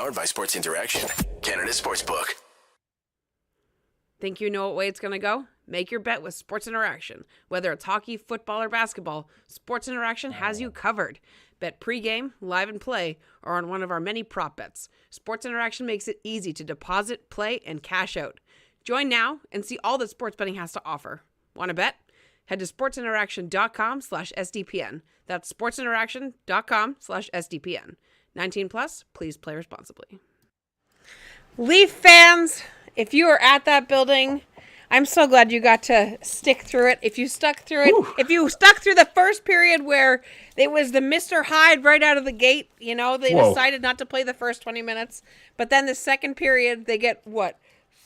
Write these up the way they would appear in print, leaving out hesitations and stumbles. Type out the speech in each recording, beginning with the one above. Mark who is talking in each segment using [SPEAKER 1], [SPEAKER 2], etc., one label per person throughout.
[SPEAKER 1] Powered by Sports Interaction, Canada Sportsbook.
[SPEAKER 2] Think you know what way it's going to go? Make your bet with Sports Interaction. Whether it's hockey, football, or basketball, Sports Interaction has you covered. Bet pregame, live and play, or on one of our many prop bets. Sports Interaction makes it easy to deposit, play, and cash out. Join now and see all that sports betting has to offer. Want to bet? Head to sportsinteraction.com/SDPN. That's sportsinteraction.com/SDPN. 19 plus, please play responsibly. Leaf fans, if you were at that building, I'm so glad you got to stick through it. If you stuck through it, if you stuck through the first period where it was the Mr. Hyde right out of the gate, you know, they decided not to play the first 20 minutes. But then the second period, they get,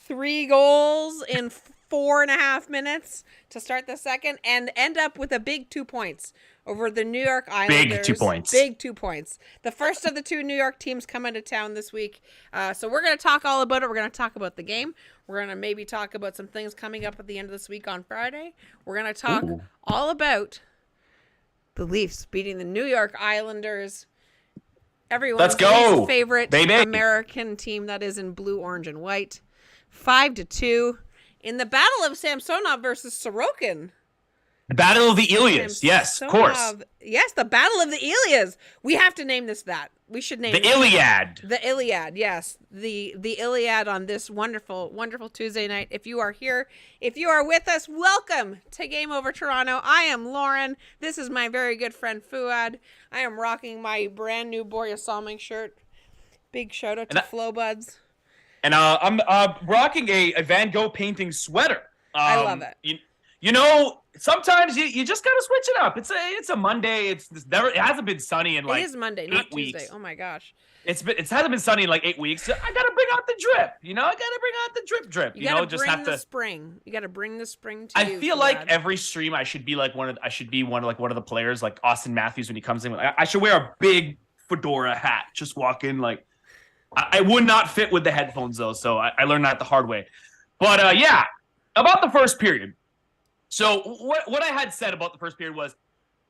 [SPEAKER 2] 3 goals in 4.5 minutes to start the second and end up with a big 2 points over the New York Islanders.
[SPEAKER 3] Big 2 points.
[SPEAKER 2] Big 2 points. The first of the 2 New York teams come into town this week. So we're going to talk all about it. We're going to talk about the game. We're going to maybe talk about some things coming up at the end of this week on Friday. We're going to talk all about the Leafs beating the New York Islanders. Everyone's favorite American team that is in blue, orange, and white. 5-2 in the Battle of Samsonov versus Sorokin.
[SPEAKER 3] The Battle of the Ilias. Yes, of course.
[SPEAKER 2] Yes, the Battle of the Ilias. We have to name this that. We should name it.
[SPEAKER 3] The Iliad.
[SPEAKER 2] The Iliad, yes. The Iliad on this wonderful, wonderful Tuesday night. If you are here, if you are with us, welcome to Game Over Toronto. I am Lauren. This is my very good friend Fouad. I am rocking my brand new Borja Salming shirt. Big shout out to Flow Buds.
[SPEAKER 3] And I'm rocking a Van Gogh painting sweater.
[SPEAKER 2] I love it.
[SPEAKER 3] You know, sometimes you just gotta switch it up. It's a Monday. It hasn't been sunny in like
[SPEAKER 2] it is Monday,
[SPEAKER 3] 8
[SPEAKER 2] not
[SPEAKER 3] weeks.
[SPEAKER 2] Tuesday. Oh my gosh.
[SPEAKER 3] It hasn't been sunny in like 8 weeks. So I gotta bring out the drip. You know, I gotta bring out the drip.
[SPEAKER 2] You gotta bring the spring. You gotta bring the spring to you.
[SPEAKER 3] I feel like every stream I should be one of the players like Austin Matthews when he comes in. I should wear a big fedora hat. Just walk in like. I would not fit with the headphones though, so I learned that the hard way. But yeah, about the first period. So what I had said about the first period was,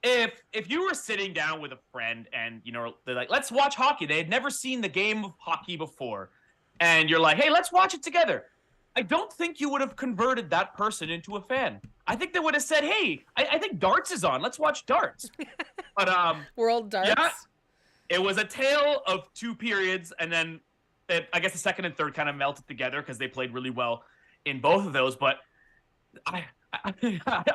[SPEAKER 3] if you were sitting down with a friend and they're like, let's watch hockey. They had never seen the game of hockey before, and you're like, hey, let's watch it together. I don't think you would have converted that person into a fan. I think they would have said, hey, I think darts is on. Let's watch darts. But
[SPEAKER 2] World Darts.
[SPEAKER 3] Yeah, it was a tale of 2 periods, and then I guess the second and third kind of melted together because they played really well in both of those. But I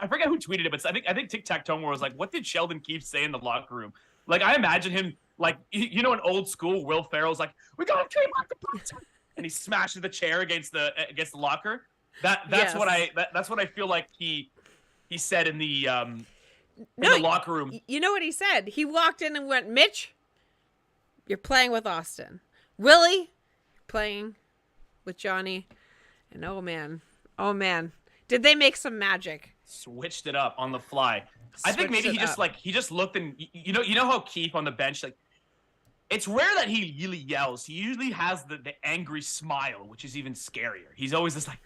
[SPEAKER 3] forget who tweeted it, but I think Tic Tac Toe was like, "What did Sheldon Keefe say in the locker room?" Like I imagine him like in old school Will Ferrell's like, "We gotta keep up the pressure," and he smashes the chair against the locker. That's what I feel like he said in the locker room.
[SPEAKER 2] You know what he said? He walked in and went, "Mitch, you're playing with Austin. Willie, playing with Johnny." And oh man, did they make some magic?
[SPEAKER 3] Switched it up on the fly. I think maybe he just looked and you know how Keefe on the bench, like it's rare that he really yells. He usually has the angry smile, which is even scarier. He's always just like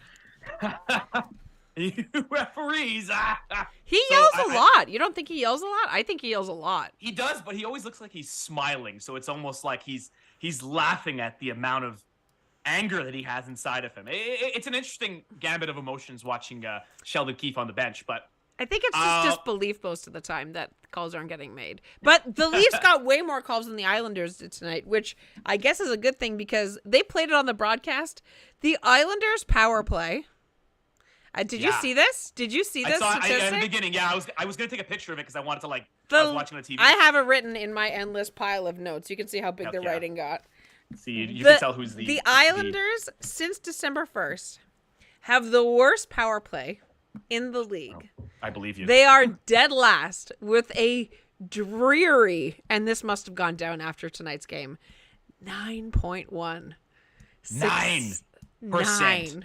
[SPEAKER 3] you referees.
[SPEAKER 2] He yells a lot. You don't think he yells a lot? I think he yells a lot.
[SPEAKER 3] He does, but he always looks like he's smiling. So it's almost like he's laughing at the amount of anger that he has inside of him. It's an interesting gambit of emotions watching Sheldon Keefe on the bench, but
[SPEAKER 2] I think it's just disbelief most of the time that calls aren't getting made. But the Leafs got way more calls than the Islanders did tonight, which I guess is a good thing because they played it on the broadcast. The Islanders power play. Did you see this? Did you see this?
[SPEAKER 3] I saw in the beginning. Yeah, I was gonna take a picture of it because I wanted to I was watching the TV.
[SPEAKER 2] I have it written in my endless pile of notes. You can see how big the writing got.
[SPEAKER 3] See, you can tell who's
[SPEAKER 2] the Islanders since December 1st have the worst power play in the league.
[SPEAKER 3] Oh, I believe you.
[SPEAKER 2] They are dead last with a dreary, and this must have gone down after tonight's game, 9.1.
[SPEAKER 3] 9%.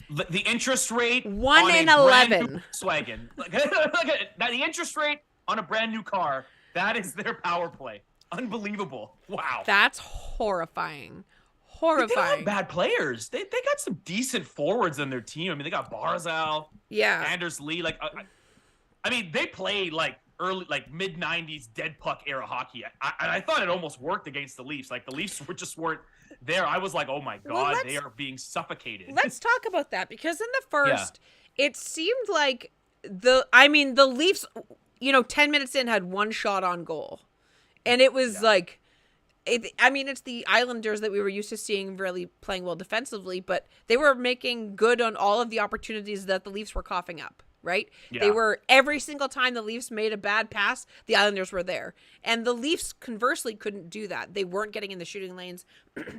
[SPEAKER 3] The interest rate
[SPEAKER 2] 1 in 11.
[SPEAKER 3] Swaggin. The interest rate on a brand new car, that is their power play. Unbelievable. Wow.
[SPEAKER 2] That's horrifying.
[SPEAKER 3] They don't have bad players. They got some decent forwards on their team. I mean, they got Barzal, Anders Lee. I mean, they play early, mid '90s dead puck era hockey. I thought it almost worked against the Leafs. Like the Leafs weren't there, I was like, oh my
[SPEAKER 2] Well,
[SPEAKER 3] God, they are being suffocated.
[SPEAKER 2] Let's talk about that, because in the first, it seemed like the Leafs, 10 minutes in had one shot on goal. And it was like, it's the Islanders that we were used to seeing really playing well defensively, but they were making good on all of the opportunities that the Leafs were coughing up, right? Yeah. They were, every single time the Leafs made a bad pass, the Islanders were there. And the Leafs, conversely, couldn't do that. They weren't getting in the shooting lanes.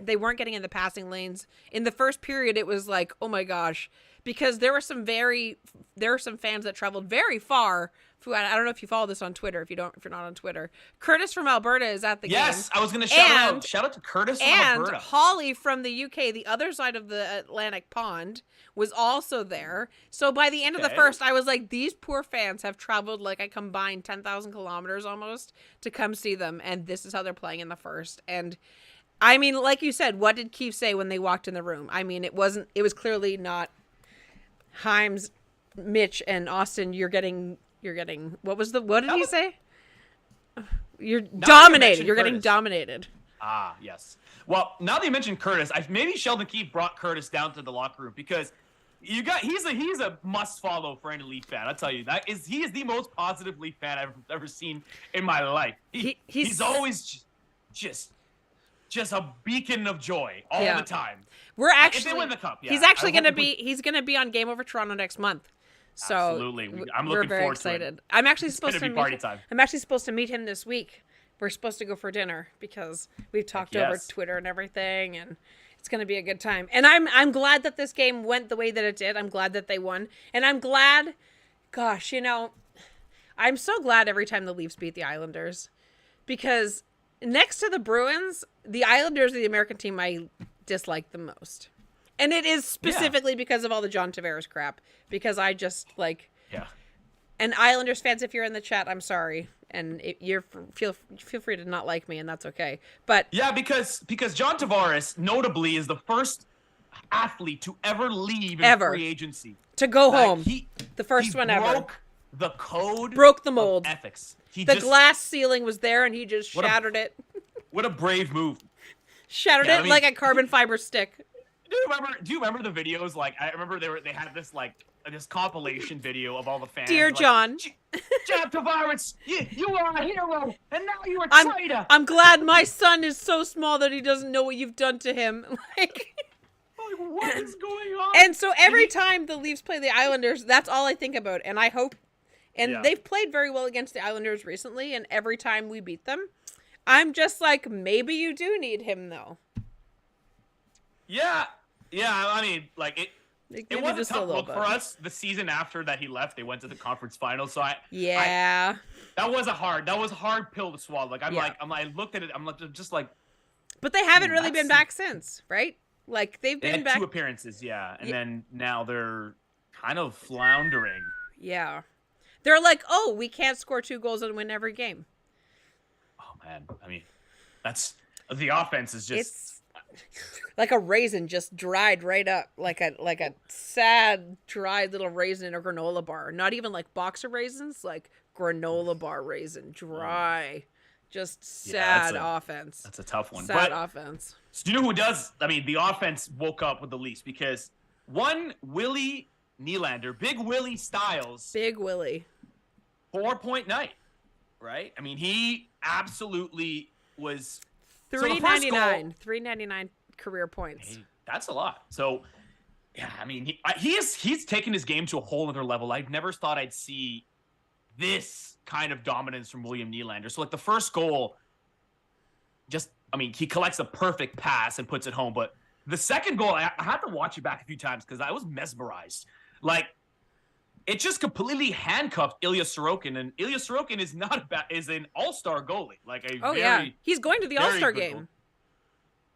[SPEAKER 2] They weren't getting in the passing lanes. In the first period, it was like, oh my gosh, because there were some fans that traveled very far. Fouad, I don't know if you follow this on Twitter. If you're not on Twitter, Curtis from Alberta is at the game.
[SPEAKER 3] Yes, I was going to shout out to Curtis from Alberta.
[SPEAKER 2] And Holly from the UK, the other side of the Atlantic pond, was also there. So by the end of the first, I was like, these poor fans have traveled like a combined 10,000 kilometers almost to come see them, and this is how they're playing in the first. And I mean, like you said, what did Keefe say when they walked in the room? I mean, it was clearly not Himes, Mitch, and Austin. You're getting what did he say? You're dominated. You're getting dominated.
[SPEAKER 3] Ah, yes. Well, now that you mentioned Curtis, maybe Sheldon Keefe brought Curtis down to the locker room, because he's a must follow for any Leaf fan. I'll tell you, he is the most positive Leaf fan I've ever seen in my life. He's always just a beacon of joy all the time.
[SPEAKER 2] We're actually,
[SPEAKER 3] if they win the cup,
[SPEAKER 2] he's actually going to be on Game Over Toronto next month. So
[SPEAKER 3] absolutely, I'm looking
[SPEAKER 2] very
[SPEAKER 3] forward
[SPEAKER 2] excited.
[SPEAKER 3] to it.
[SPEAKER 2] I'm actually supposed to
[SPEAKER 3] party time.
[SPEAKER 2] I'm actually supposed to meet him this week. We're supposed to go for dinner because we've talked over Twitter and everything, and it's going to be a good time. And I'm glad that this game went the way that it did. I'm glad that they won, and I'm glad. Gosh, I'm so glad every time the Leafs beat the Islanders, because next to the Bruins, the Islanders are the American team I dislike the most. And it is specifically because of all the John Tavares crap. Because I just And Islanders fans, if you're in the chat, I'm sorry, and feel free to not like me, and that's okay. But
[SPEAKER 3] because John Tavares notably is the first athlete to ever leave free agency,
[SPEAKER 2] to go home. The first one ever.
[SPEAKER 3] Broke the code.
[SPEAKER 2] Broke the mold.
[SPEAKER 3] Of ethics.
[SPEAKER 2] Glass ceiling was there, and he just shattered it.
[SPEAKER 3] What a brave move.
[SPEAKER 2] Shattered it like a carbon fiber stick.
[SPEAKER 3] Do you remember the videos? Like, I remember they had this this compilation video of all the fans.
[SPEAKER 2] Dear John.
[SPEAKER 3] John Tavares, you are a hero, and now you're a traitor.
[SPEAKER 2] I'm glad my son is so small that he doesn't know what you've done to him.
[SPEAKER 3] What is going on?
[SPEAKER 2] And so every time the Leafs play the Islanders, that's all I think about. And I hope, they've played very well against the Islanders recently, and every time we beat them, I'm just like, maybe you do need him, though.
[SPEAKER 3] Yeah. I mean, it was a tough look for us. The season after that he left, they went to the conference finals. So that was a hard pill to swallow. I looked at it. I'm just like,
[SPEAKER 2] but they haven't really been back since, right? Like they've been back
[SPEAKER 3] 2 appearances, and then now they're kind of floundering.
[SPEAKER 2] Yeah, they're like, oh, we can't score 2 goals and win every game.
[SPEAKER 3] Oh man, I mean, that's the offense is just.
[SPEAKER 2] It's like a raisin just dried right up, like a sad dried little raisin in a granola bar. Not even like boxer raisins, like granola bar raisin, dry, just sad offense.
[SPEAKER 3] That's a tough one.
[SPEAKER 2] Sad offense.
[SPEAKER 3] So do you know who does? I mean, the offense woke up with the Leafs because Willie Nylander, Big Willie Styles,
[SPEAKER 2] Big Willie,
[SPEAKER 3] 4-point night, right? I mean, he absolutely was.
[SPEAKER 2] $3.99 career points.
[SPEAKER 3] Hey, that's a lot. So, yeah, I mean, he's taken his game to a whole other level. I've never thought I'd see this kind of dominance from William Nylander. So, the first goal, he collects a perfect pass and puts it home. But the second goal, I had to watch it back a few times because I was mesmerized. It just completely handcuffed Ilya Sorokin, and Ilya Sorokin is an all-star goalie.
[SPEAKER 2] He's going to the All-Star game.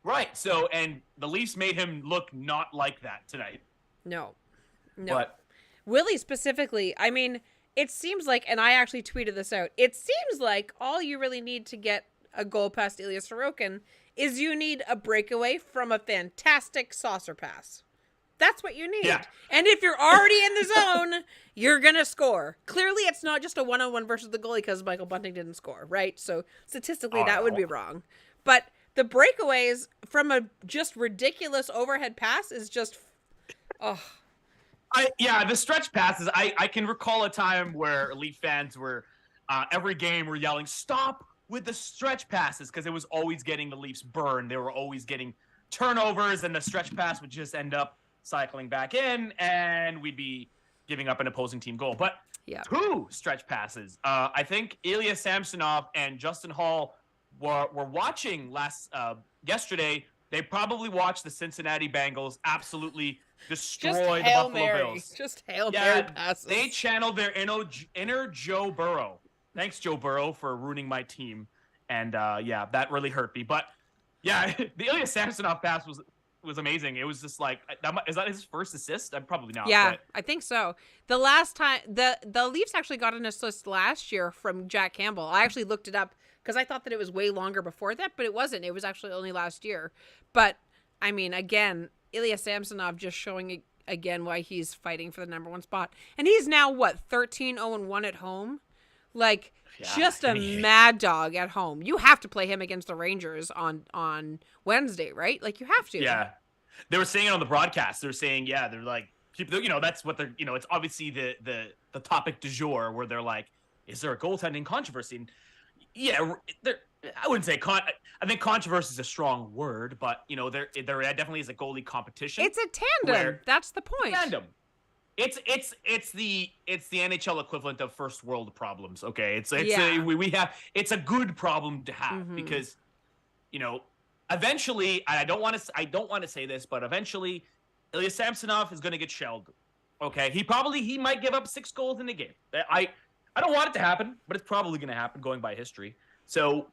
[SPEAKER 3] Right. So, and the Leafs made him look not like that tonight.
[SPEAKER 2] No. But Willie specifically, I mean, it seems like, and I actually tweeted this out, it seems like all you really need to get a goal past Ilya Sorokin is you need a breakaway from a fantastic saucer pass. That's what you need. Yeah. And if you're already in the zone, you're going to score. Clearly, it's not just a one-on-one versus the goalie because Michael Bunting didn't score, right? So statistically, that would be wrong. But the breakaways from a just ridiculous overhead pass is just, oh.
[SPEAKER 3] The stretch passes. I can recall a time where Leaf fans were every game were yelling, "Stop with the stretch passes," because it was always getting the Leafs burned. They were always getting turnovers, and the stretch pass would just end up cycling back in, and we'd be giving up an opposing team goal. But two stretch passes. I think Ilya Samsonov and Justin Hall were watching yesterday. They probably watched the Cincinnati Bengals absolutely destroy the Buffalo Bills.
[SPEAKER 2] Just Hail Mary passes.
[SPEAKER 3] They channeled their inner Joe Burrow. Thanks, Joe Burrow, for ruining my team. And that really hurt me. But the Ilya Samsonov pass was amazing. It was just like, is that his first assist? Probably not.
[SPEAKER 2] Yeah,
[SPEAKER 3] but
[SPEAKER 2] I think so. The last time the Leafs actually got an assist last year from Jack Campbell. I actually looked it up because I thought that it was way longer before that, but it wasn't. It was actually only last year. But I mean, again, Ilya Samsonov just showing again why he's fighting for the number one spot. And he's now 13-0-1 at home. Like just a mad dog at home. You have to play him against the Rangers on Wednesday, right? Like you have to.
[SPEAKER 3] Yeah. They were saying it on the broadcast. They were saying, they're like people, that's what they're, it's obviously the topic du jour where they're like, is there a goaltending controversy? And I wouldn't say I think controversy is a strong word, but there definitely is a goalie competition.
[SPEAKER 2] It's a tandem. That's the point.
[SPEAKER 3] Tandem. It's the NHL equivalent of first world problems. Okay, it's a good problem to have because eventually, and I don't want to say this, but eventually, Ilya Samsonov is going to get shelled. Okay, he might give up 6 goals in the game. I don't want it to happen, but it's probably going to happen going by history. So,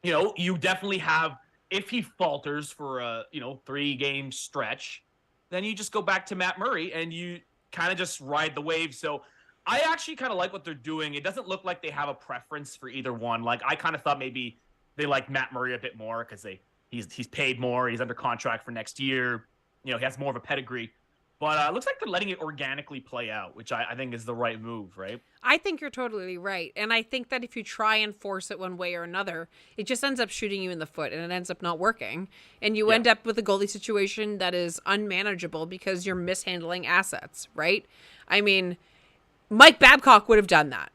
[SPEAKER 3] you definitely have, if he falters for a 3-game stretch, then you just go back to Matt Murray and you kind of just ride the wave. So I actually kind of like what they're doing. It doesn't look like they have a preference for either one. Like I kind of thought maybe they like Matt Murray a bit more because he's paid more. He's under contract for next year. He has more of a pedigree. But it looks like they're letting it organically play out, which I think is the right move, right?
[SPEAKER 2] I think you're totally right. And I think that if you try and force it one way or another, it just ends up shooting you in the foot and it ends up not working. And you end up with a goalie situation that is unmanageable because you're mishandling assets, right? I mean, Mike Babcock would have done that.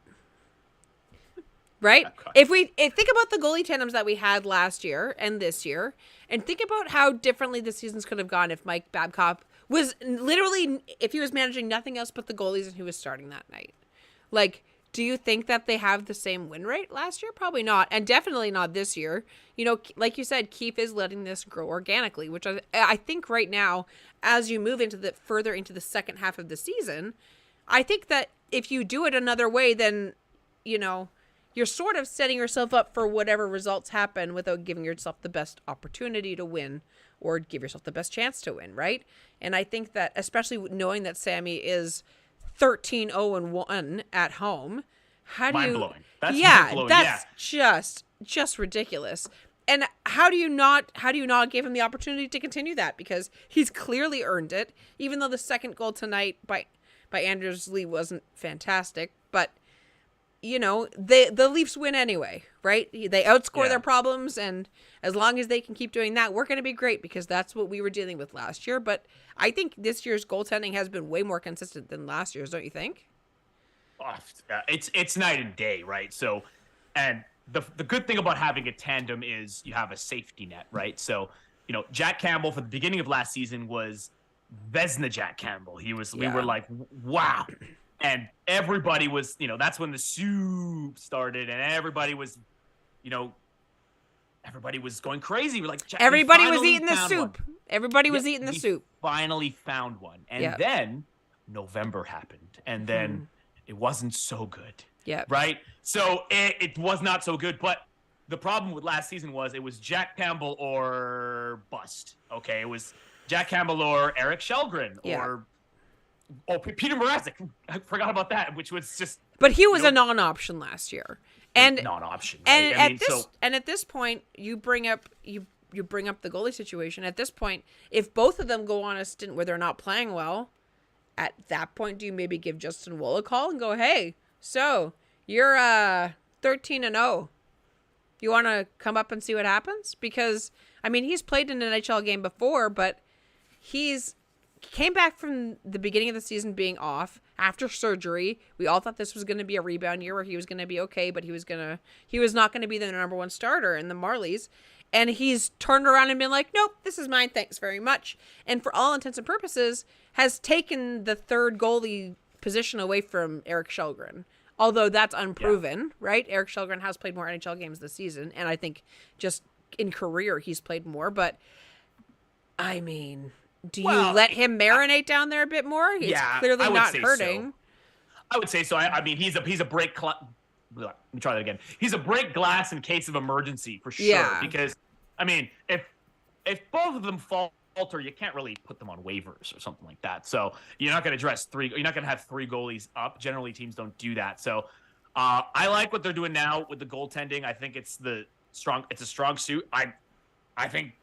[SPEAKER 2] Right? If think about the goalie tandems that we had last year and this year, and think about how differently the seasons could have gone if Mike Babcock was literally, if he was managing nothing else but the goalies and he was starting that night. Like, do you think that they have the same win rate last year? Probably not. And definitely not this year. Like you said, Keefe is letting this grow organically, which I think right now, as you move further into the second half of the season, I think that if you do it another way, then, you're sort of setting yourself up for whatever results happen without giving yourself the best opportunity to win or give yourself the best chance to win, right? And I think that, especially knowing that Sammy is 13-0-1 at home, how do
[SPEAKER 3] mind-blowing. That's
[SPEAKER 2] mind-blowing. That's just ridiculous. And how do you not give him the opportunity to continue that? Because he's clearly earned it, even though the second goal tonight by Anders Lee wasn't fantastic, but the Leafs win anyway, right? They outscore their problems, and as long as they can keep doing that, we're going to be great because that's what we were dealing with last year. But I think this year's goaltending has been way more consistent than last year's, don't you think?
[SPEAKER 3] Oh, it's night and day, right? So, and the good thing about having a tandem is you have a safety net, right? So, Jack Campbell for the beginning of last season was Vezina Jack Campbell. We were like, wow. And everybody was, that's when the soup started, and everybody was going crazy. We're like,
[SPEAKER 2] everybody was eating the soup. Everybody was eating the soup.
[SPEAKER 3] Finally found one, and then November happened, and then it wasn't so good. Yeah. Right. So it was not so good, but the problem with last season was it was Jack Campbell or bust. Okay, it was Jack Campbell or Eric Shelgren or. Oh, Peter Mrazek. I forgot about that, which was just.
[SPEAKER 2] But he was a non-option last year, and
[SPEAKER 3] non-option. Right?
[SPEAKER 2] And at this point, you bring up the goalie situation. At this point, if both of them go on a stint where they're not playing well, at that point, do you maybe give Justin Woll a call and go, "Hey, so you're 13-0. You want to come up and see what happens? Because, I mean, he's played in an NHL game before, but he's came back from the beginning of the season being off after surgery. We all thought this was going to be a rebound year where he was going to be okay, but he was not going to be the number one starter in the Marlies. And he's turned around and been like, nope, this is mine. Thanks very much. And for all intents and purposes, has taken the third goalie position away from Eric Källgren. Although that's unproven, right? Eric Källgren has played more NHL games this season. And I think just in career, he's played more. But, I mean, do you let him marinate down there a bit more? It's clearly not hurting.
[SPEAKER 3] So. I would say so. I mean, he's a break. Let me try that again. He's a break glass in case of emergency for sure. Yeah. Because, I mean, if both of them falter, you can't really put them on waivers or something like that. So you're not going to dress three. You're not going to have three goalies up. Generally, teams don't do that. So I like what they're doing now with the goaltending. I think it's a strong suit. I think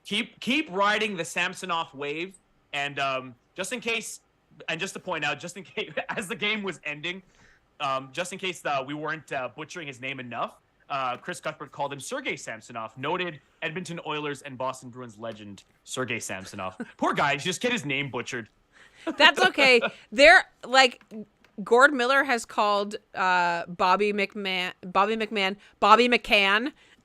[SPEAKER 3] keep riding the Samsonov wave, and just in case, and just to point out, just in case as the game was ending. Just in case we weren't butchering his name enough, Chris Cuthbert called him Sergei Samsonov, noted Edmonton Oilers and Boston Bruins legend Sergei Samsonov. Poor guy, just get his name butchered.
[SPEAKER 2] That's okay. They're like Gord Miller has called Bobby McCann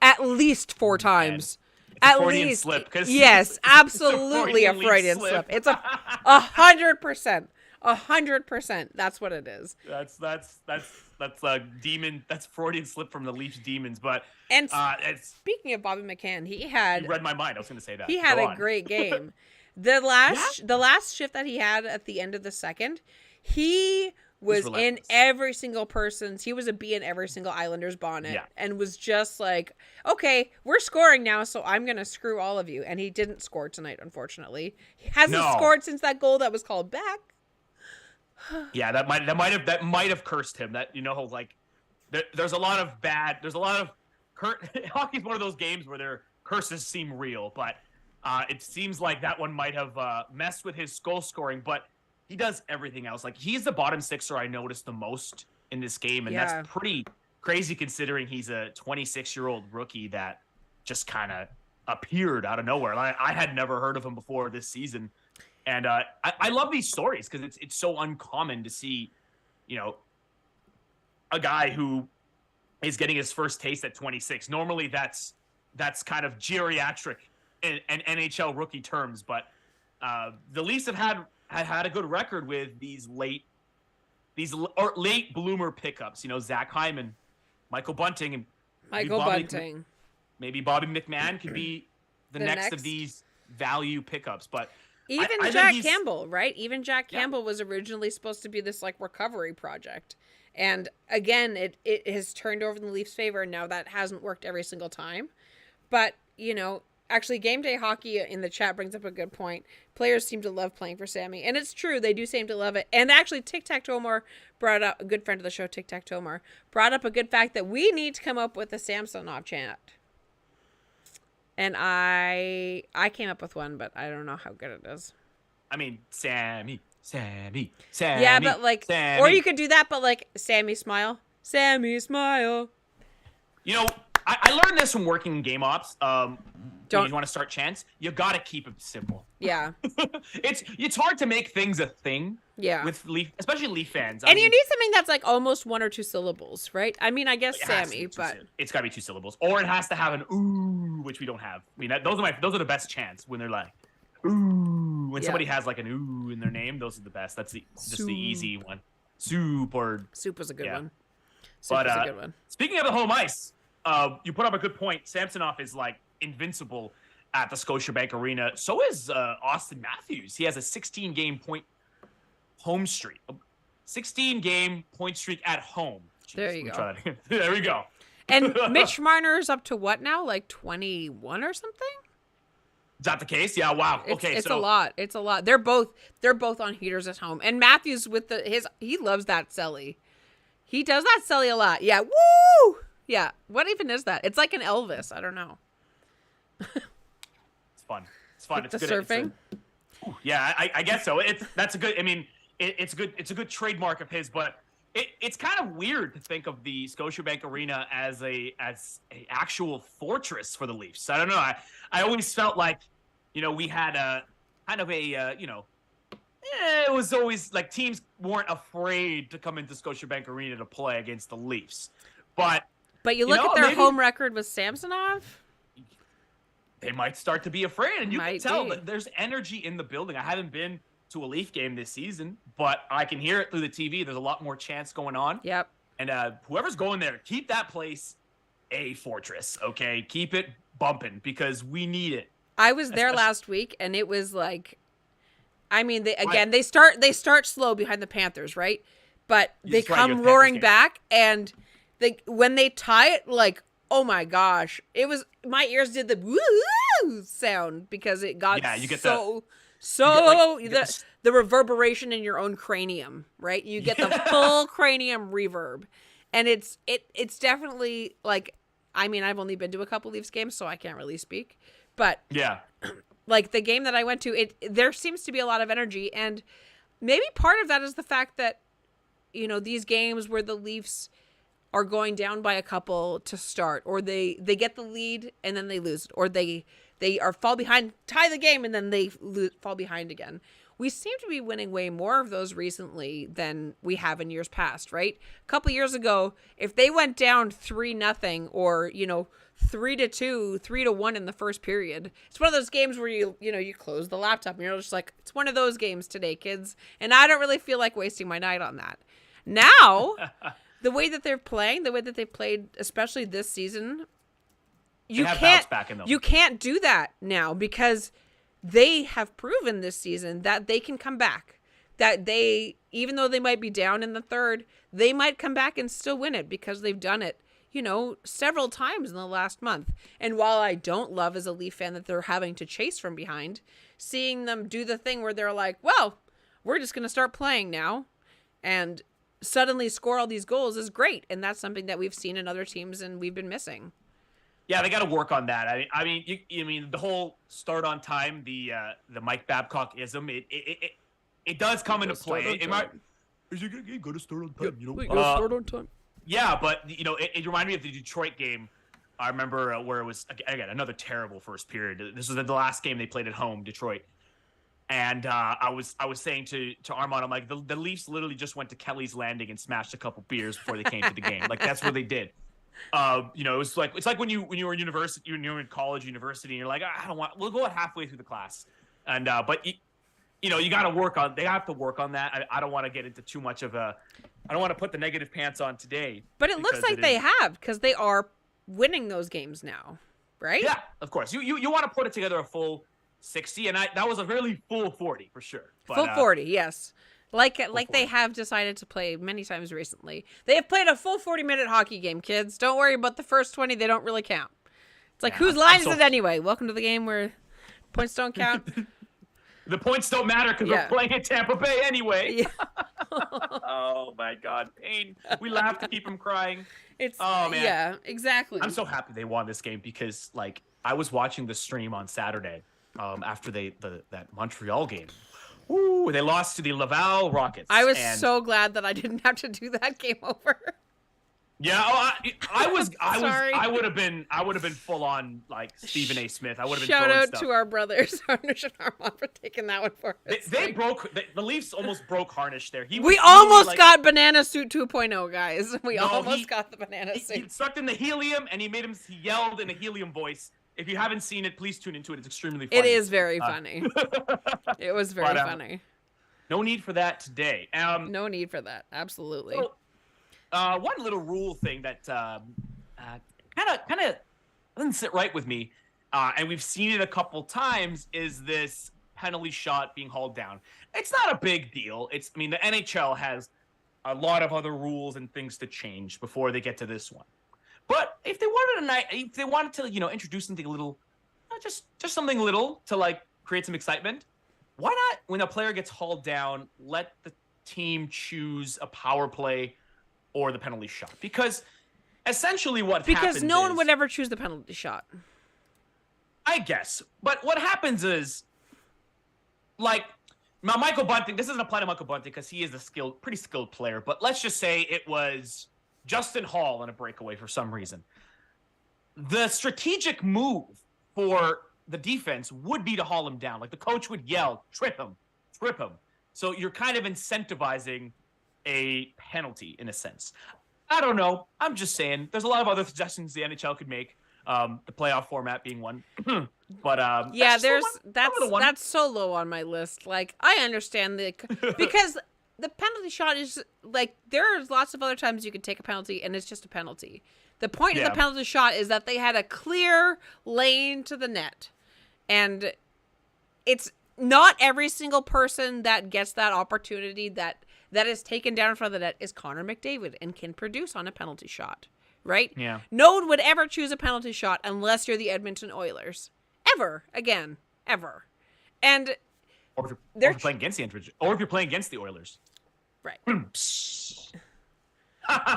[SPEAKER 2] at least 4 times. At least, slip, yes, absolutely a Freudian slip. It's 100%. 100%. That's what it is.
[SPEAKER 3] That's a demon. That's Freudian slip from the Leafs demons. But
[SPEAKER 2] speaking of Bobby McCann, you
[SPEAKER 3] read my mind. I was going to say that
[SPEAKER 2] he had a great game. The last shift that he had at the end of the second, he was in every single person's. He was a bee in every single Islanders bonnet, and was just like, okay, we're scoring now, so I'm gonna screw all of you. And he didn't score tonight, unfortunately. He hasn't scored since that goal that was called back.
[SPEAKER 3] Yeah, that might have cursed him. That, like there's a lot of hockey's one of those games where their curses seem real, but it seems like that one might have messed with his goal scoring. But he does everything else. Like, he's the bottom sixer I noticed the most in this game, and that's pretty crazy considering he's a 26-year-old rookie that just kind of appeared out of nowhere. I had never heard of him before this season. And I love these stories because it's so uncommon to see, a guy who is getting his first taste at 26. Normally, that's kind of geriatric in NHL rookie terms. But the Leafs have had a good record with these late bloomer pickups. Zach Hyman, Michael Bunting, and maybe Bobby McMahon could be the next of these value pickups, but.
[SPEAKER 2] Even Jack Campbell, right? Even Jack Campbell was originally supposed to be this recovery project. And again, it has turned over in the Leafs' favor, and now that hasn't worked every single time. But, actually Game Day Hockey in the chat brings up a good point. Players seem to love playing for Sammy. And it's true, they do seem to love it. And actually, Tic Tac Tomar brought up, a good friend of the show, Tic Tac Tomar, brought up a good fact that we need to come up with a Samsonov chant. And I came up with one, but I don't know how good it is.
[SPEAKER 3] I mean, Sammy.
[SPEAKER 2] Yeah, but Sammy. Or you could do that, but Sammy smile. Sammy smile.
[SPEAKER 3] I learned this from working in game ops. When you want to start chants, you got to keep it simple.
[SPEAKER 2] Yeah.
[SPEAKER 3] It's hard to make things a thing.
[SPEAKER 2] Yeah.
[SPEAKER 3] With especially Leaf fans.
[SPEAKER 2] You need something that's almost 1 or 2 syllables, right? I mean, I guess Sammy, but
[SPEAKER 3] it's got to be 2 syllables, or it has to have an ooh, which we don't have. I mean, those are the best chants when they're like ooh. When somebody has an ooh in their name, those are the best. That's just the easy one. Soup
[SPEAKER 2] was a good one. Soup was a good one.
[SPEAKER 3] Speaking of the home ice, you put up a good point. Samsonov is invincible at the Scotiabank Arena. So is Austin Matthews. He has a 16-game point home streak. 16-game point streak at home. Jeez,
[SPEAKER 2] there you go.
[SPEAKER 3] There we go.
[SPEAKER 2] And Mitch Marner's up to what now? 21 or something?
[SPEAKER 3] Is that the case? Yeah. Wow.
[SPEAKER 2] It's a lot. It's a lot. They're both on heaters at home. And Matthews with he loves that celly. He does that celly a lot. Yeah. Woo! Yeah. What even is that? It's like an Elvis. I don't know.
[SPEAKER 3] It's fun. It's
[SPEAKER 2] the good. Surfing.
[SPEAKER 3] Yeah, I guess so. That's a good. I mean, it's good. It's a good trademark of his. But it's kind of weird to think of the Scotiabank Arena as a actual fortress for the Leafs. I don't know. I always felt like, we had a kind of a it was always like teams weren't afraid to come into Scotiabank Arena to play against the Leafs. But
[SPEAKER 2] you look at their home record with Samsonov,
[SPEAKER 3] they might start to be afraid, and you can tell
[SPEAKER 2] be.
[SPEAKER 3] that there's energy in the building. I haven't been to a Leaf game this season, but I can hear it through the TV. There's a lot more chants going on.
[SPEAKER 2] Yep.
[SPEAKER 3] And whoever's going there, keep that place a fortress, okay? Keep it bumping because we need it.
[SPEAKER 2] I was there last week, and it was like, I mean, they start slow behind the Panthers, right? But they come roaring back, and when they tie it, like, oh my gosh, my ears did the woo sound because it got the reverberation in your own cranium, right? You get the full cranium reverb, and it's definitely like, I mean, I've only been to a couple Leafs games, so I can't really speak, but
[SPEAKER 3] yeah,
[SPEAKER 2] like the game that I went to, there seems to be a lot of energy, and maybe part of that is the fact that, these games where the Leafs are going down by a couple to start, or they get the lead and then they lose it, or they are fall behind, tie the game, and then they fall behind again. We seem to be winning way more of those recently than we have in years past, right? A couple years ago, if they went down 3-0 or, 3-2, 3-1 in the first period, it's one of those games where you close the laptop and you're just like, it's one of those games today, kids. And I don't really feel like wasting my night on that. Now, the way that they're playing, the way that they played, especially this season, you can't do that now because they have proven this season that they can come back. That even though they might be down in the third, they might come back and still win it because they've done it, several times in the last month. And while I don't love as a Leaf fan that they're having to chase from behind, seeing them do the thing where they're like, well, we're just going to start playing now and suddenly score all these goals is great. And that's something that we've seen in other teams and we've been missing.
[SPEAKER 3] Yeah, they got to work on that. I mean, you mean the whole start on time, the Mike Babcock-ism, it does come into play. You got to start on time.
[SPEAKER 2] We got to start on time.
[SPEAKER 3] Yeah, but it reminded me of the Detroit game. I remember where it was again another terrible first period. This was the last game they played at home, Detroit. And I was saying to Armand, I'm like, the Leafs literally just went to Kelly's Landing and smashed a couple beers before they came to the game. Like that's what they did. It's like when you were in university, when you were in college, university, and you're like, I don't want. We'll go halfway through the class, and but you got to work on. They have to work on that. I don't want to get into too much of a. I don't want to put the negative pants on today.
[SPEAKER 2] But it looks like they have because they are winning those games now, right?
[SPEAKER 3] Yeah, of course. You want to put it together a full 60, and that was a really full 40 for sure. But,
[SPEAKER 2] full 40, yes. Like they have decided to play many times recently. They have played a full 40-minute hockey game, kids. Don't worry about the first 20. They don't really count. It's like, whose line is it anyway? Welcome to the game where points don't count.
[SPEAKER 3] The points don't matter because we're playing at Tampa Bay anyway.
[SPEAKER 2] Yeah.
[SPEAKER 3] Oh, my God. Pain. We laugh to keep them crying. Oh, man.
[SPEAKER 2] Yeah, exactly.
[SPEAKER 3] I'm so happy they won this game because, I was watching the stream on Saturday after that Montreal game. Ooh, they lost to the Laval Rockets.
[SPEAKER 2] I was so glad that I didn't have to do that game over.
[SPEAKER 3] Yeah, I would have been full on like Stephen A. Smith. I would have been
[SPEAKER 2] shout out to our brothers Harnish and Armand for taking that one for us.
[SPEAKER 3] The Leafs almost broke Harnish there.
[SPEAKER 2] We almost got Banana Suit 2.0, guys. We almost got the banana suit.
[SPEAKER 3] He sucked in the helium and he yelled in a helium voice. If you haven't seen it, please tune into it. It's extremely funny.
[SPEAKER 2] It is very funny. It was very funny.
[SPEAKER 3] No need for that today.
[SPEAKER 2] No need for that. Absolutely.
[SPEAKER 3] So, one little rule thing that kind of doesn't sit right with me, and we've seen it a couple times, is this penalty shot being hauled down. It's not a big deal. The NHL has a lot of other rules and things to change before they get to this one. But if they wanted to, introduce something a little, just something little to create some excitement, why not, when a player gets hauled down, let the team choose a power play or the penalty shot? Because essentially
[SPEAKER 2] because no one would ever choose the penalty shot.
[SPEAKER 3] I guess. But what happens is, Now, Michael Bunting, this doesn't apply to Michael Bunting because he is a pretty skilled player, but let's just say it was Justin Hall on a breakaway for some reason. The strategic move for the defense would be to haul him down. Like the coach would yell, trip him. So you're kind of incentivizing a penalty in a sense. I don't know. I'm just saying there's a lot of other suggestions the NHL could make. The playoff format being one. But
[SPEAKER 2] yeah, that's so low on my list. Like I understand because the penalty shot is like there's lots of other times you can take a penalty and it's just a penalty. The point of the penalty shot is that they had a clear lane to the net. And it's not every single person that gets that opportunity that is taken down in front of the net is Connor McDavid and can produce on a penalty shot, right?
[SPEAKER 3] Yeah.
[SPEAKER 2] No one would ever choose a penalty shot unless you're the Edmonton Oilers. Ever. Again. Ever. And
[SPEAKER 3] or if you're playing against the Oilers.
[SPEAKER 2] Right.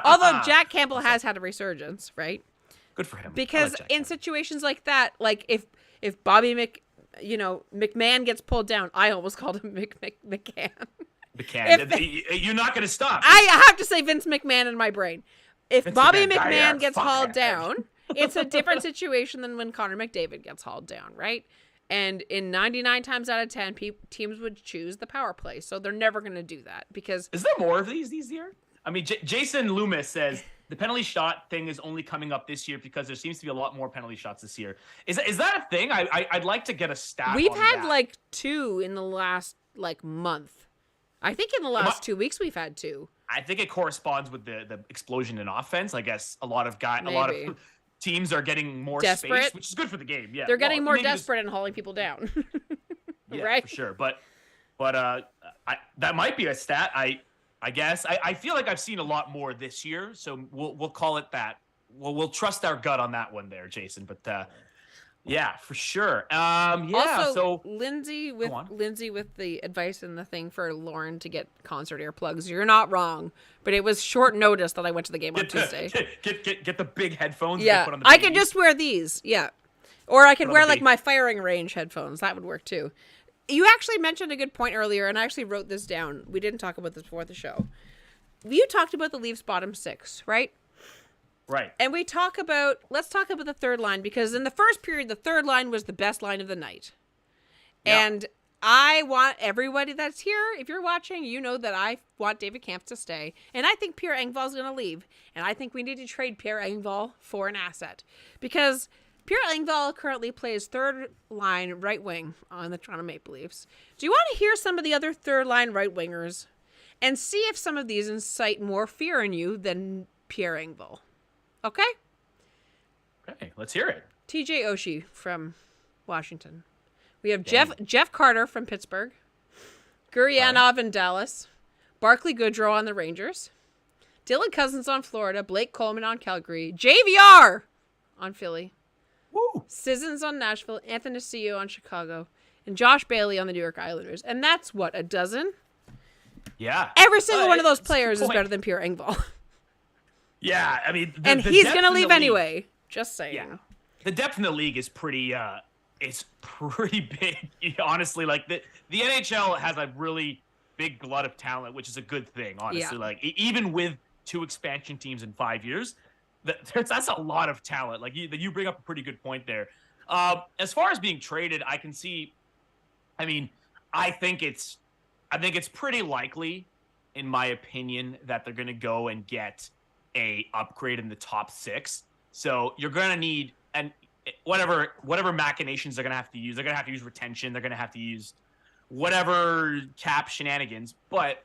[SPEAKER 2] Although Jack Campbell has had a resurgence, right?
[SPEAKER 3] Good for him.
[SPEAKER 2] Because in situations like that, like if Bobby McMahon gets pulled down, I almost called him McCann.
[SPEAKER 3] You're not going to stop.
[SPEAKER 2] I have to say Vince McMahon in my brain. If Bobby McMahon gets hauled down, it's a different situation than when Connor McDavid gets hauled down, right? And in 99 times out of 10, teams would choose the power play. So they're never going to do that because...
[SPEAKER 3] Is there more of these year? I mean, Jason Loomis says the penalty shot thing is only coming up this year because there seems to be a lot more penalty shots this year. Is that a thing? I'd like to get a stat.
[SPEAKER 2] We've had like 2 in the last month. I think in the last 2 weeks we've had 2.
[SPEAKER 3] I think it corresponds with the explosion in offense. I guess a lot of teams are getting more
[SPEAKER 2] desperate.
[SPEAKER 3] Space, which is good for the game. Yeah,
[SPEAKER 2] they're getting more desperate and hauling people down.
[SPEAKER 3] Yeah,
[SPEAKER 2] right?
[SPEAKER 3] For sure. But that might be a stat. I guess I feel like I've seen a lot more this year, so we'll call it that. We'll trust our gut on that one there, Jason. But yeah, for sure.
[SPEAKER 2] Also,
[SPEAKER 3] so
[SPEAKER 2] Lindsay with the advice and the thing for Lauren to get concert earplugs. You're not wrong, but it was short notice that I went to the game on Tuesday.
[SPEAKER 3] Get the big headphones.
[SPEAKER 2] Yeah,
[SPEAKER 3] put on the
[SPEAKER 2] I can just wear these. Yeah, or I could wear like my firing range headphones. That would work too. You actually mentioned a good point earlier, and I actually wrote this down. We didn't talk about this before the show. You talked about the Leafs bottom 6, right?
[SPEAKER 3] Right.
[SPEAKER 2] And let's talk about the third line, because in the first period, the third line was the best line of the night. Yep. And I want everybody that's here, if you're watching, you know that I want David Kampf to stay. And I think Pierre Engvall's going to leave. And I think we need to trade Pierre Engvall for an asset. Because Pierre Engvall currently plays third line right wing on the Toronto Maple Leafs. Do you want to hear some of the other third line right wingers and see if some of these incite more fear in you than Pierre Engvall? Okay?
[SPEAKER 3] Okay, let's hear it.
[SPEAKER 2] TJ Oshie from Washington. We have Jeff Carter from Pittsburgh. Guryanov in Dallas. Barclay Goodrow on the Rangers. Dylan Cousins on Florida. Blake Coleman on Calgary. JVR on Philly.
[SPEAKER 3] Woo!
[SPEAKER 2] Sissons on Nashville. AnthonyCio on Chicago. And Josh Bailey on the New York Islanders. And that's what, a dozen?
[SPEAKER 3] Yeah.
[SPEAKER 2] Every single one of those players is better than Pierre Engvall.
[SPEAKER 3] Yeah, I mean...
[SPEAKER 2] and he's going to leave anyway. Just saying.
[SPEAKER 3] Yeah. The depth in the league is pretty... it's pretty big. Honestly, like, the NHL has a really big glut of talent, which is a good thing, honestly. Yeah. Like, even with 2 expansion teams in 5 years, that's a lot of talent. Like, you bring up a pretty good point there. As far as being traded, I can see... I mean, I think it's pretty likely, in my opinion, that they're going to go and get a upgrade in the top 6. So you're going to need, and whatever machinations they're going to have to use. They're going to have to use retention. They're going to have to use whatever cap shenanigans. But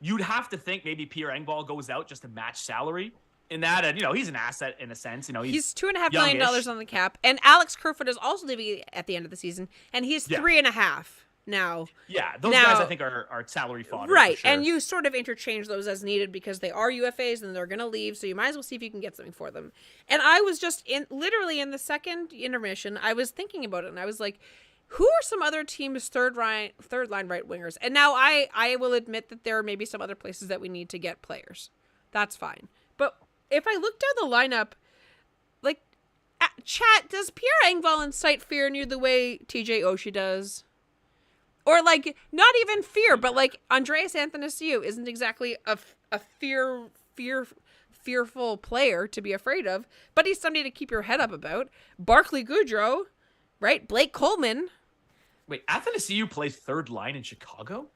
[SPEAKER 3] you'd have to think maybe Pierre Engvall goes out just to match salary in that. And, he's an asset in a sense. He's
[SPEAKER 2] $2.5 million on the cap. And Alex Kerfoot is also leaving at the end of the season. And he's 3.5 now.
[SPEAKER 3] Yeah, those guys I think are salary fodder.
[SPEAKER 2] Right,
[SPEAKER 3] sure.
[SPEAKER 2] and you sort of interchange those as needed because they are UFAs and they're going to leave, so you might as well see if you can get something for them. And I was just literally in the second intermission, I was thinking about it, and I was like, who are some other teams' third line right wingers? And now I will admit that there are maybe some other places that we need to get players. That's fine. But if I look down the lineup, like, chat, does Pierre Engvall incite fear in you the way TJ Oshie does? Or, like, not even fear, but, like, Andreas Athanasiou isn't exactly a fearful player to be afraid of, but he's somebody to keep your head up about. Barclay Goodrow, right? Blake Coleman.
[SPEAKER 3] Wait, Athanasiou plays third line in Chicago?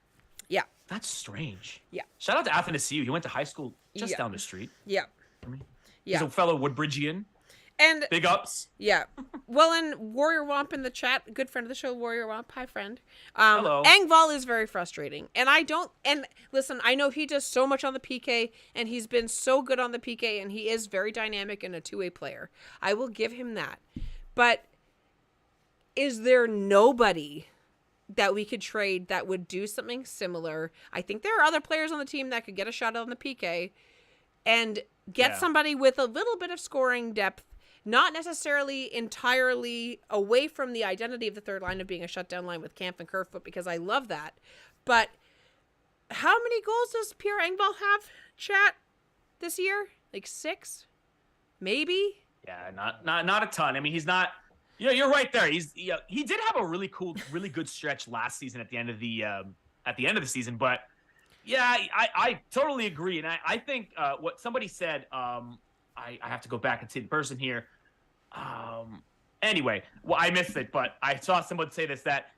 [SPEAKER 2] Yeah.
[SPEAKER 3] That's strange.
[SPEAKER 2] Yeah.
[SPEAKER 3] Shout out to Athanasiou. He went to high school just down the street.
[SPEAKER 2] Yeah.
[SPEAKER 3] He's a fellow Woodbridgian.
[SPEAKER 2] And
[SPEAKER 3] big ups.
[SPEAKER 2] Yeah. Well, and Warrior Womp in the chat, good friend of the show, Warrior Womp. Hi, friend.
[SPEAKER 3] Hello.
[SPEAKER 2] Engvall is very frustrating. And listen, I know he does so much on the PK, and he's been so good on the PK, and he is very dynamic and a two-way player. I will give him that. But is there nobody that we could trade that would do something similar? I think there are other players on the team that could get a shot on the PK and get somebody with a little bit of scoring depth, not necessarily entirely away from the identity of the third line of being a shutdown line with Kampf and Kerfoot, because I love that. But how many goals does Pierre Engvall have, chat, this year? Like 6? Maybe?
[SPEAKER 3] Yeah, not a ton. I mean, he's not. You're right there. He did have a really good stretch last season at the end of the season, but yeah, I totally agree, and I think what somebody said. I have to go back and see the person here. Anyway, well, I missed it, but I saw someone say this, that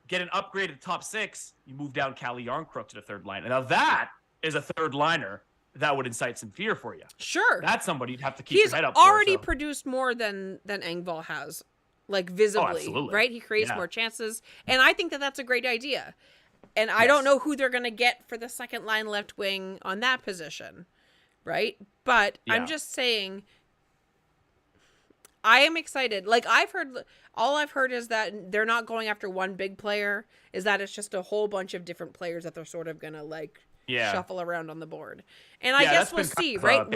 [SPEAKER 3] get an upgrade at the top 6, you move down Calle Yarncrook to the third line. And now that is a third liner that would incite some fear for you.
[SPEAKER 2] Sure.
[SPEAKER 3] That's somebody you'd have to keep your head up for.
[SPEAKER 2] He's already produced more than Engvall has, like, visibly, right? He creates more chances, and I think that that's a great idea. And I don't know who they're going to get for the second line left wing on that position. Right? But I'm just saying, I am excited. Like, all I've heard is that they're not going after one big player, is that it's just a whole bunch of different players that they're sort of going to, like, shuffle around on the board. And I guess we'll see, right?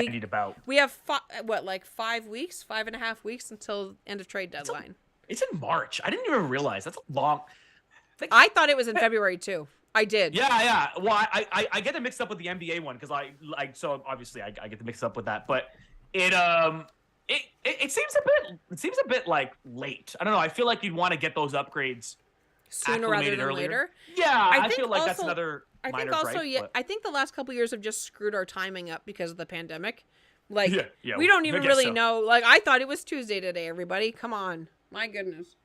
[SPEAKER 2] We have 5 weeks, 5.5 weeks until end of trade deadline.
[SPEAKER 3] It's in March. I didn't even realize. That's a long.
[SPEAKER 2] I thought it was in February too. I did.
[SPEAKER 3] Yeah. Well, I get it mixed up with the NBA one, because so obviously I get it mixed up with that, but it seems a bit like late. I don't know. I feel like you'd want to get those upgrades
[SPEAKER 2] sooner rather than later.
[SPEAKER 3] Yeah, I feel like that's another.
[SPEAKER 2] I think also, I think the last couple years have just screwed our timing up because of the pandemic. Like, we don't even really know. Like, I thought it was Tuesday today. Everybody, come on. My goodness.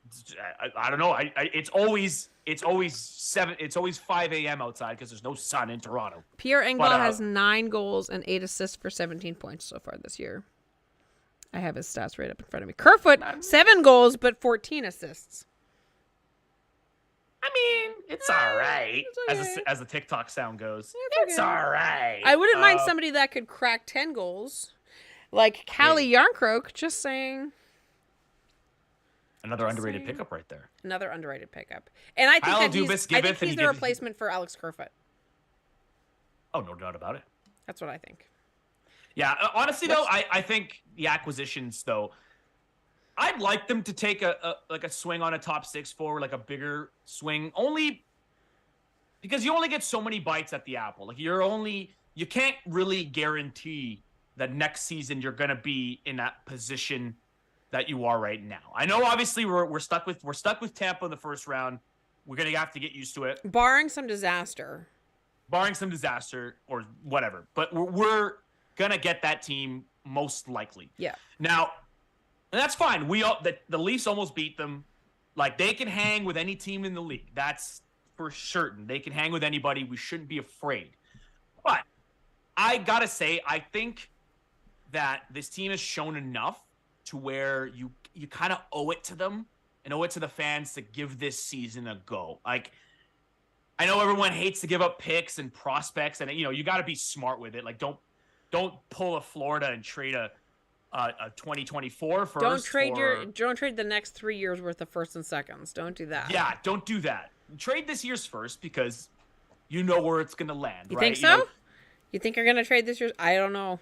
[SPEAKER 3] I don't know. It's always 5 a.m. outside because there's no sun in Toronto.
[SPEAKER 2] Pierre Engvall has 9 goals and 8 assists for 17 points so far this year. I have his stats right up in front of me. Kerfoot, 7 goals but 14 assists.
[SPEAKER 3] I mean, it's all right. Okay. As the TikTok sound goes, it's all right.
[SPEAKER 2] I wouldn't mind somebody that could crack 10 goals, like Calle Yarncroke. Just saying.
[SPEAKER 3] Another underrated pickup right there.
[SPEAKER 2] Another underrated pickup. And I think he's the replacement for Alex Kerfoot.
[SPEAKER 3] Oh, no doubt about it.
[SPEAKER 2] That's what I think.
[SPEAKER 3] Yeah, honestly, though, I think the acquisitions, though, I'd like them to take a swing on a top 6 forward, like a bigger swing, only because you only get so many bites at the apple. Like, you can't really guarantee that next season you're going to be in that position that you are right now. I know, obviously, we're stuck with Tampa in the first round. We're gonna have to get used to it,
[SPEAKER 2] barring some disaster or whatever. But we're gonna get that team most likely. Yeah. Now, and that's fine. The Leafs almost beat them. Like, they can hang with any team in the league. That's for certain. They can hang with anybody. We shouldn't be afraid. But I gotta say, I think that this team has shown enough to where you kind of owe it to them and owe it to the fans to give this season a go. Like, I know everyone hates to give up picks and prospects, and you got to be smart with it. Like, don't pull a Florida and trade a 2024 first. Don't trade the next 3 years worth of first and seconds. Don't do that.
[SPEAKER 3] Yeah, don't do that. Trade this year's first, because you know where it's gonna land.
[SPEAKER 2] You
[SPEAKER 3] right?
[SPEAKER 2] think so? You think you're gonna trade this year? I don't know.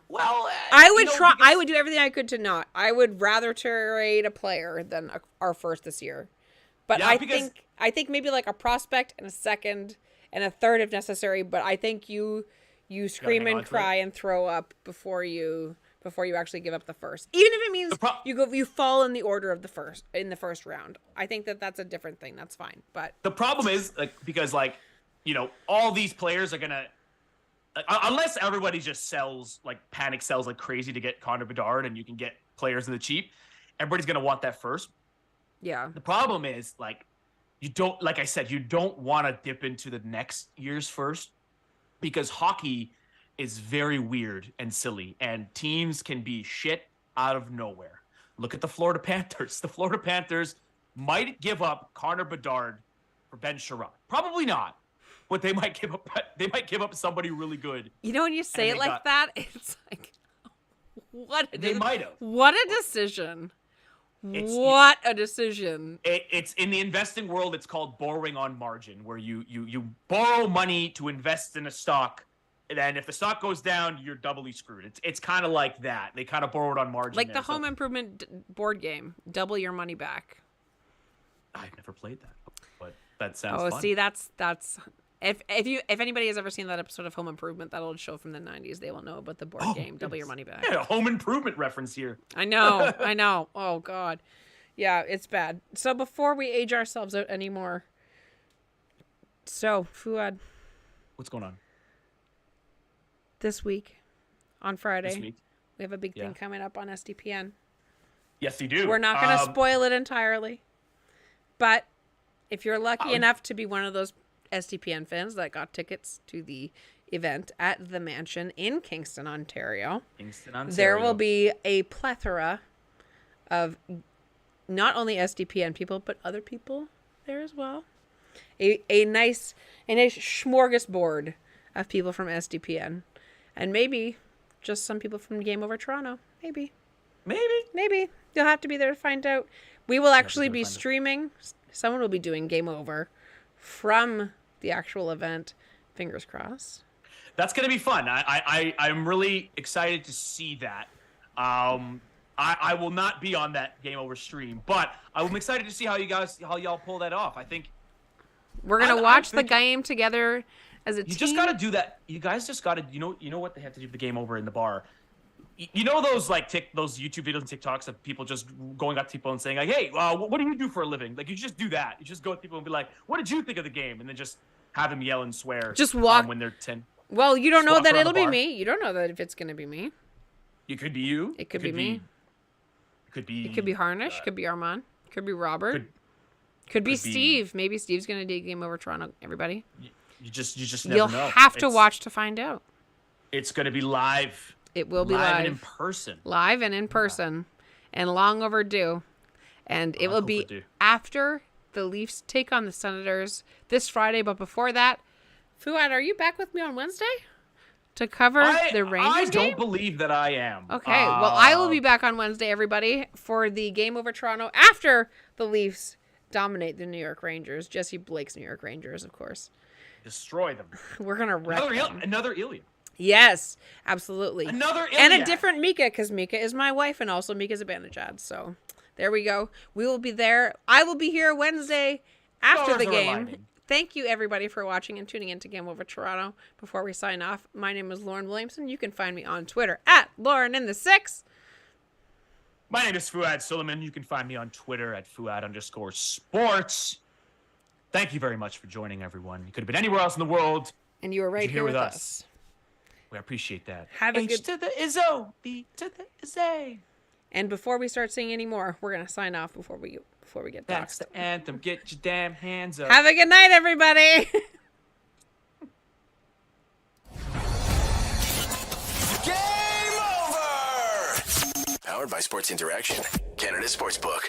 [SPEAKER 3] Well,
[SPEAKER 2] I would try. I would do everything I could to not. I would rather trade a player than our first this year. But I think maybe like a prospect and a second and a third if necessary. But I think you scream and cry and throw up before you before you actually give up the first. Even if it means you fall in the order of the first round. I think that's a different thing. That's fine. But
[SPEAKER 3] the problem is because all these players are gonna unless everybody just panic sells like crazy to get Connor Bedard and you can get players in the cheap, everybody's gonna want that first.
[SPEAKER 2] Yeah.
[SPEAKER 3] The problem is you don't, like I said, you don't want to dip into the next year's first because hockey is very weird and silly and teams can be shit out of nowhere. Look at the Florida Panthers. The Florida Panthers might give up Connor Bedard for Ben Sherrod. Probably not. But they might give up somebody really good.
[SPEAKER 2] When you say it like that, it's like
[SPEAKER 3] they might have.
[SPEAKER 2] What a decision. What a decision.
[SPEAKER 3] It's in the investing world, it's called borrowing on margin, where you borrow money to invest in a stock, and then if the stock goes down, you're doubly screwed. It's kind of like that. They kind of borrowed on margin.
[SPEAKER 2] Like the home improvement board game, double your money back.
[SPEAKER 3] I've never played that, but that sounds fun.
[SPEAKER 2] Oh, see, that's if anybody has ever seen that episode of Home Improvement, that old show from the 90s, they will know about the board game, Double Your Money Back.
[SPEAKER 3] Yeah, home improvement reference here.
[SPEAKER 2] I know. Oh, God. Yeah, it's bad. So before we age ourselves out anymore, Fouad.
[SPEAKER 3] What's going on?
[SPEAKER 2] This week, on Friday, we have a big thing coming up on SDPN.
[SPEAKER 3] Yes, you do.
[SPEAKER 2] We're not going to spoil it entirely, but if you're lucky enough to be one of those SDPN fans that got tickets to the event at the Mansion in Kingston, Ontario, there will be a plethora of not only SDPN people, but other people there as well. A nice smorgasbord of people from SDPN. And maybe just some people from Game Over Toronto. Maybe. You'll have to be there to find out. We will actually be streaming. Someone will be doing Game Over from the actual event. Fingers crossed.
[SPEAKER 3] That's going to be fun. I'm really excited to see that. I will not be on that Game Over stream, but I'm excited to see how y'all pull that off. I think
[SPEAKER 2] we're going to watch the game together as a team.
[SPEAKER 3] You just got to do that. You guys just got to, you know what they have to do for the Game Over in the bar. You know those those YouTube videos and TikToks of people just going up to people and saying like, "Hey, what do you do for a living?" Like you just do that. You just go to people and be like, "What did you think of the game?" And then just have them yell and swear.
[SPEAKER 2] Just walk
[SPEAKER 3] when they're 10.
[SPEAKER 2] Well, you don't know that it'll be me. You don't know that if it's going to be me.
[SPEAKER 3] It could be you.
[SPEAKER 2] It could be me.
[SPEAKER 3] It could be.
[SPEAKER 2] It could be Harnish. Could be Armand. Could be Robert. Could be Steve. Maybe Steve's going to do Game Over Toronto. Everybody.
[SPEAKER 3] You just never know.
[SPEAKER 2] You'll have to watch to find out.
[SPEAKER 3] It's going to be live.
[SPEAKER 2] It will be live
[SPEAKER 3] and in person.
[SPEAKER 2] Live and in person. And long overdue. And it will be after the Leafs take on the Senators this Friday. But before that, Fouad, are you back with me on Wednesday to cover the Rangers game?
[SPEAKER 3] I don't believe that I am.
[SPEAKER 2] Okay. Well, I will be back on Wednesday, everybody, for the Game Over Toronto after the Leafs dominate the New York Rangers. Jesse Blake's New York Rangers, of course.
[SPEAKER 3] Destroy them.
[SPEAKER 2] We're going to wreck them.
[SPEAKER 3] Another Ilya.
[SPEAKER 2] Yes, absolutely.
[SPEAKER 3] Another Ilya.
[SPEAKER 2] And a different Mika, because Mika is my wife and also Mika's a Banachad. So there we go. We will be there. I will be here Wednesday after the game. Thank you, everybody, for watching and tuning in to Game Over Toronto. Before we sign off, my name is Lauren Williamson. You can find me on Twitter at LaurenIn6.
[SPEAKER 3] My name is Fouad Suleiman. You can find me on Twitter at Fouad_sports. Thank you very much for joining, everyone. You could have been anywhere else in the world.
[SPEAKER 2] And you were right here with us.
[SPEAKER 3] We appreciate that.
[SPEAKER 2] Have a good...
[SPEAKER 3] to the Izzo, B to the Izzy.
[SPEAKER 2] And before we start singing anymore, we're going to sign off before we get
[SPEAKER 3] That's
[SPEAKER 2] doxxed.
[SPEAKER 3] the anthem. Get your damn hands up.
[SPEAKER 2] Have a good night, everybody.
[SPEAKER 1] Game over! Powered by Sports Interaction, Canada Sportsbook.